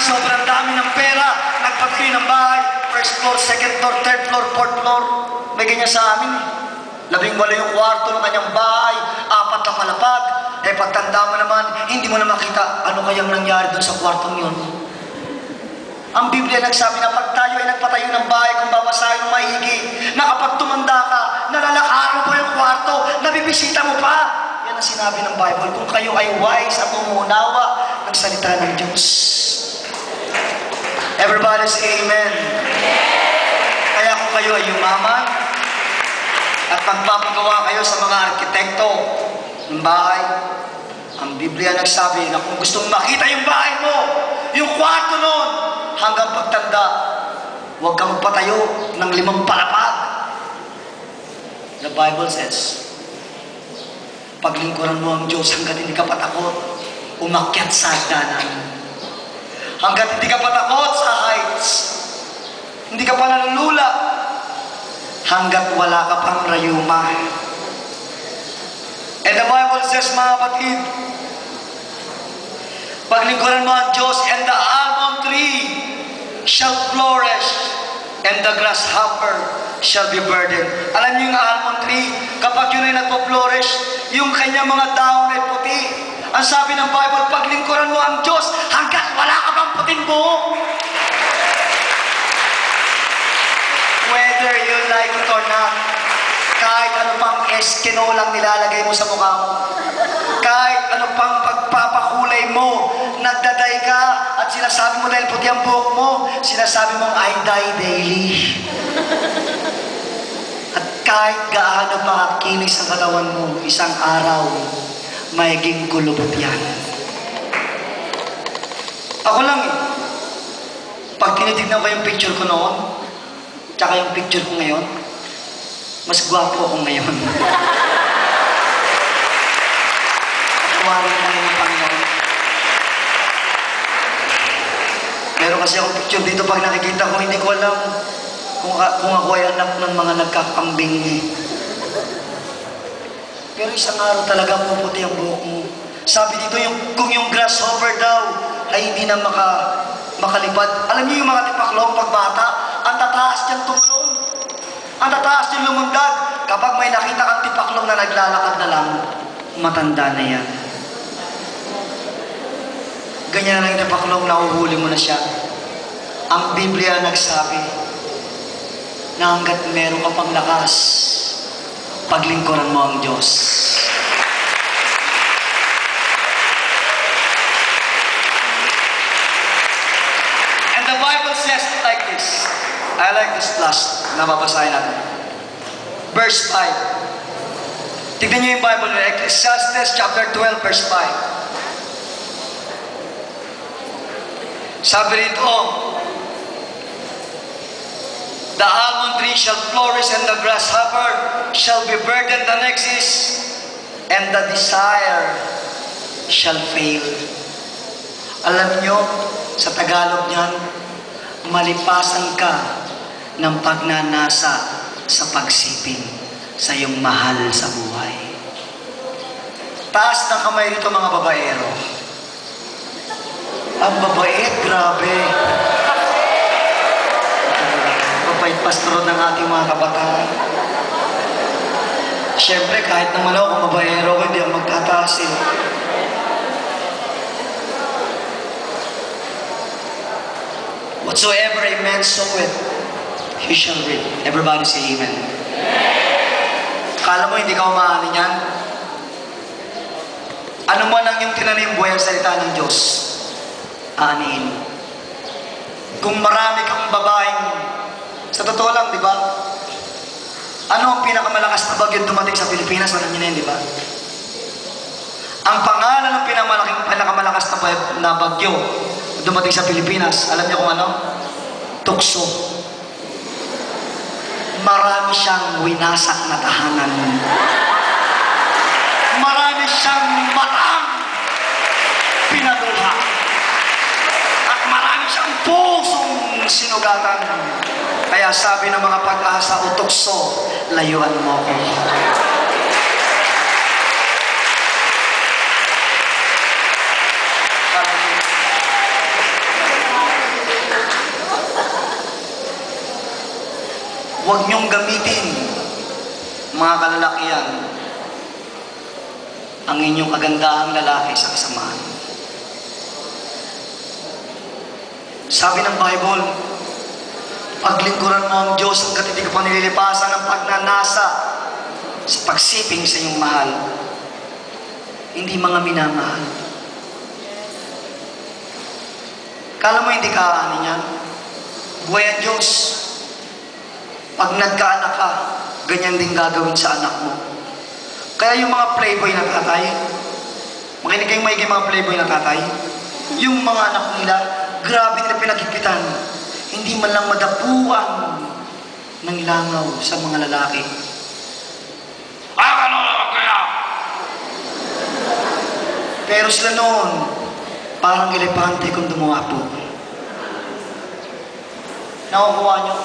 sobrang dami ng pera, nagpatayo ng bahay, first floor, second floor, third floor, fourth floor. May ganyan sa amin. 18 yung kwarto ng kanyang bahay, 4 na palapag. Pagtanda mo naman, hindi mo na makita ano kayang nangyari doon sa kwartong yun. Ang Biblia nagsabi na pag tayo ay nagpatayo ng bahay, kung babasahin mo maigi, na kapag tumanda ka, nalalakaran mo pa yung kwarto, nabibisita mo pa. Yan ang sinabi ng Bible. Kung kayo ay wise at umuunawa ng salita ng Diyos. Everybody say amen. Kaya kung kayo ay yumaman at magpapagawa kayo sa mga arkitekto ng bahay, ang Biblia nagsabi na kung gustong makita yung bahay mo, yung kwarto nun, hanggang pagtanda, huwag kang magpatayo ng 5 palapag. The Bible says, paglingkuran mo ang Diyos hanggat hindi ka patakot, umakyat sa hagdanan. Hanggat hindi ka patakot sa heights, hindi ka pa nalulula, hanggat wala ka pang rayuma. And the Bible says, mga kapatid, paglingkuran mo ang Diyos, and the almond tree shall flourish, and the grasshopper shall be burdened. Alam niyo yung almond tree, kapag yun ay nagpo-flourish, yung kanyang mga dahon ay puti. Ang sabi ng Bible, paglingkuran mo ang Diyos, hanggat wala ka pang puting buhok. Whether you like it or not, kahit ano pang eskino lang nilalagay mo sa mukha mo, kahit ano pang pagpapakulay mo, nagdaday ka, at sinasabi mo dahil puti ang buhok mo, sinasabi mong I die daily. At kahit gaano makakinis ang katawan mo, isang araw, maiging kulubot yan. Ako lang eh. Pag tinitignan ko yung picture ko noon, tsaka yung picture ko ngayon, mas gwapo ako ngayon. Pagkawarin ko ngayon yung Panginoon. Meron kasi akong picture dito pag nakikita ko, hindi ko alam kung ako ay anak ng mga nagkakambing eh. Pero isang araw talaga puputi ang buhok mo. Sabi dito, kung yung grasshopper daw ay hindi na makalipad. Alam niyo yung mga tipaklong pagbata, ang tataas niyang tumulong. Ang tataas niyang lumundag. Kapag may nakita kang tipaklong na naglalakad na lang, matanda na yan. Ganyan lang yung tipaklong, nahuhuli mo na siya. Ang Biblia nagsabi na hanggat meron ka pang lakas, paglingkuran mo ang Diyos. And the Bible says like this. I like this last na babasahin natin. Verse 5. Tignan niyo yung Bible nila. Ecclesiastes chapter 12 verse 5. Sabi rito, the almond tree shall flourish and the grasshopper shall be burdened. The next is, and the desire shall fail. Alam nyo, sa Tagalog niyan, malipasan ka ng pagnanasa sa pagsiping sa iyong mahal sa buhay. Taas ng kamay rito mga babaero. Ang babait, grabe. Mabait pastoro ng ating mga kabataan. Siyempre, kahit naman ako kung babaero ko, hindi ako magtataas eh. Whatsoever a man soweth, he shall reap. Everybody say amen. Kala mo hindi ka umaani niyan? Ano mo lang yung tinanim buhay ang salita ng Diyos, aanihin. Kung marami kang babaeng, sa totoo lang, di ba? Ano ang pinakamalakas na bagyo dumating sa Pilipinas? Alam niyo na yun, di ba? Ang pangalan ng pinakamalakas na bagyo dumating sa Pilipinas, alam niyo kung ano? Tukso. Marami siyang winasak na tahanan. Marami siyang matang pinaluha. At marami siyang pusong sinugatan. Kaya sabi ng mga pag-asa o tukso, layuan mo ko. Huwag niyong gamitin, mga kalalakihan, ang inyong kagandahang lalaki sa kasamaan. Sabi ng Bible, paglingkuran mo ang Diyos hanggat hindi ka pa nililipasan ng pagnanasa sa pagsiping sa iyong mahal. Hindi mga minamahal. Kala mo hindi ka aanin yan? Buhay ang Diyos. Pag nagkaanak ka, ganyan din gagawin sa anak mo. Kaya yung mga playboy na tatay, makinig kayong maigi mga playboy na tatay, yung mga anak nila, grabe nila pinaghipitan. Hindi man lang madapuan ng langaw sa mga lalaki. Ano naman kaya? Pero sila noon, parang elepante kung dumawapo. Nakukuha nyo?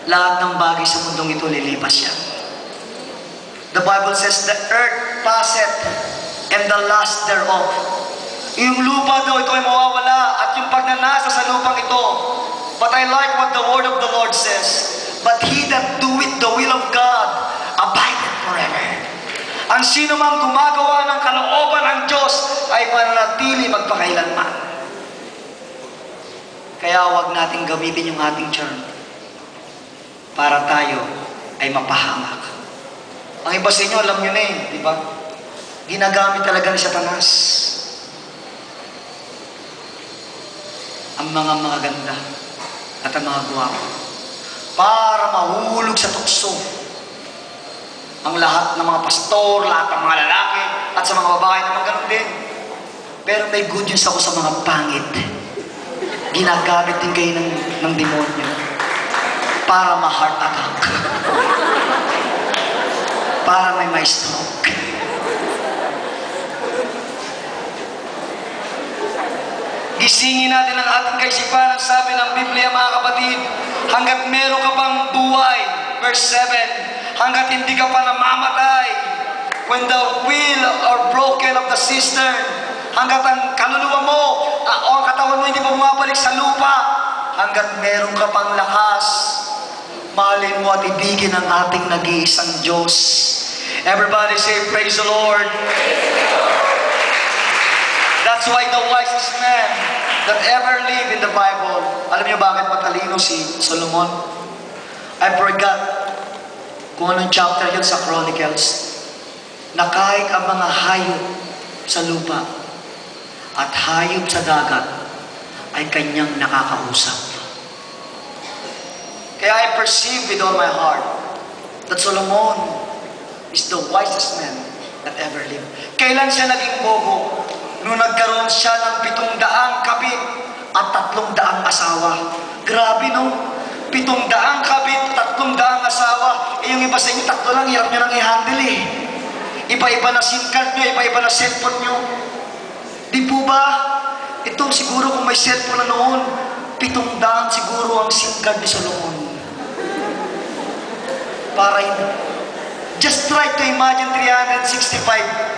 Lahat ng bagay sa mundong ito lilipas yan. The Bible says, the earth passeth and the lust thereof. Yung lupa daw ito ay mawawala at yung pagnanasa sa lupang ito. But I like what the word of the Lord says. But he that doeth the will of God abideth forever. Ang sino mang gumagawa ng kalooban ng Diyos ay mananatili magpakailanman. Kaya huwag nating gamitin yung ating charm para tayo ay mapahamak. Ang iba sa inyo, alam nyo na eh, di ba? Ginagamit talaga ni Satanas ang mga maganda at ang mga guwapo para mahulog sa tukso ang lahat ng mga pastor, lahat ng mga lalaki at sa mga babae naman ganun din. Pero may good news ako sa mga pangit. Ginagamit din kayo ng demonyo para ma-heart attack. Para may stroke. Gisingin natin ang ating kaisipan. Ang sabi ng Biblia, mga kapatid, hanggat meron ka pang buhay, verse 7, hanggat hindi ka pa namamatay, when the wheel are broken of the cistern, hanggat ang kaluluwa mo o ang katawan mo hindi pa bumabalik sa lupa, hanggat meron ka pang lakas, mahalin mo at ibigin ang ating nag-iisang Diyos. Everybody say, praise the Lord. That's why the wisest man that ever lived in the Bible, alam niyo bakit matalino si Solomon? I forgot kung anong chapter yun sa Chronicles, na kahit ang mga hayop sa lupa at hayop sa dagat ay kanyang nakakausap. Kaya I perceive with all my heart that Solomon is the wisest man that ever lived. Kailan siya naging bobo? Nung nagkaroon siya ng 700 kabit at 300 asawa. Grabe no? 700 kabit, 300 asawa. Eh yung iba sa inyo, 3 lang, hirap nyo nang i-handle eh. Iba-iba na SIM card nyo, iba-iba na cellphone nyo. Di po ba? Ito siguro kung may cellphone na noon, 700 siguro ang SIM card ni Solomon. Para just try to imagine 365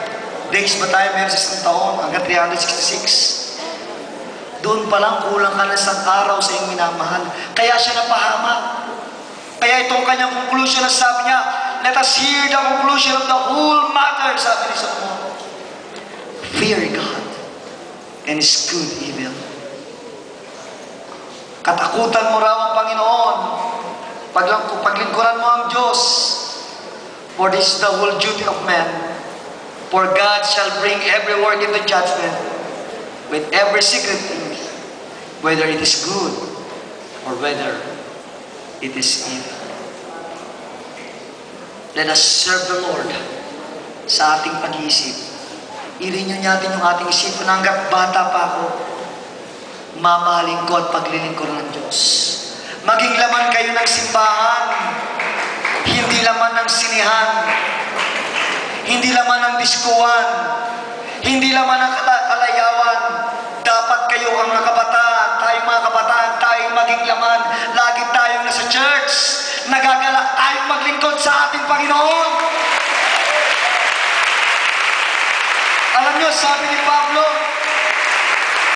days ba tayo meron sa isang taon hanggang 366. Doon pa lang kulang ka na isang araw sa iyong minamahal. Kaya siya napahamak. Kaya itong kanyang conclusion na sabi niya, let us hear the conclusion of the whole matter, sabi ni Solomon. Fear God and His good evil. Katakutan mo raw ang Panginoon. Paglingkuran mo ang Diyos. For this is the whole duty of man. For God shall bring every work into judgment with every secret thing, whether it is good or whether it is evil. Let us serve the Lord sa ating pag-iisip. I-renew natin yung ating isip na hanggat bata pa ako, mamahalin ko at paglilingkuran ng Diyos. Maging laman kayo ng simbahan, hindi laman ng sinihan, hindi laman ng diskuhan, hindi laman ng kalayawan. Dapat kayo ang mga kabataan, tayong maging laman. Lagi tayong nasa church, nagagalak tayong maglingkod sa ating Panginoon. Alam nyo, sabi ni Pablo,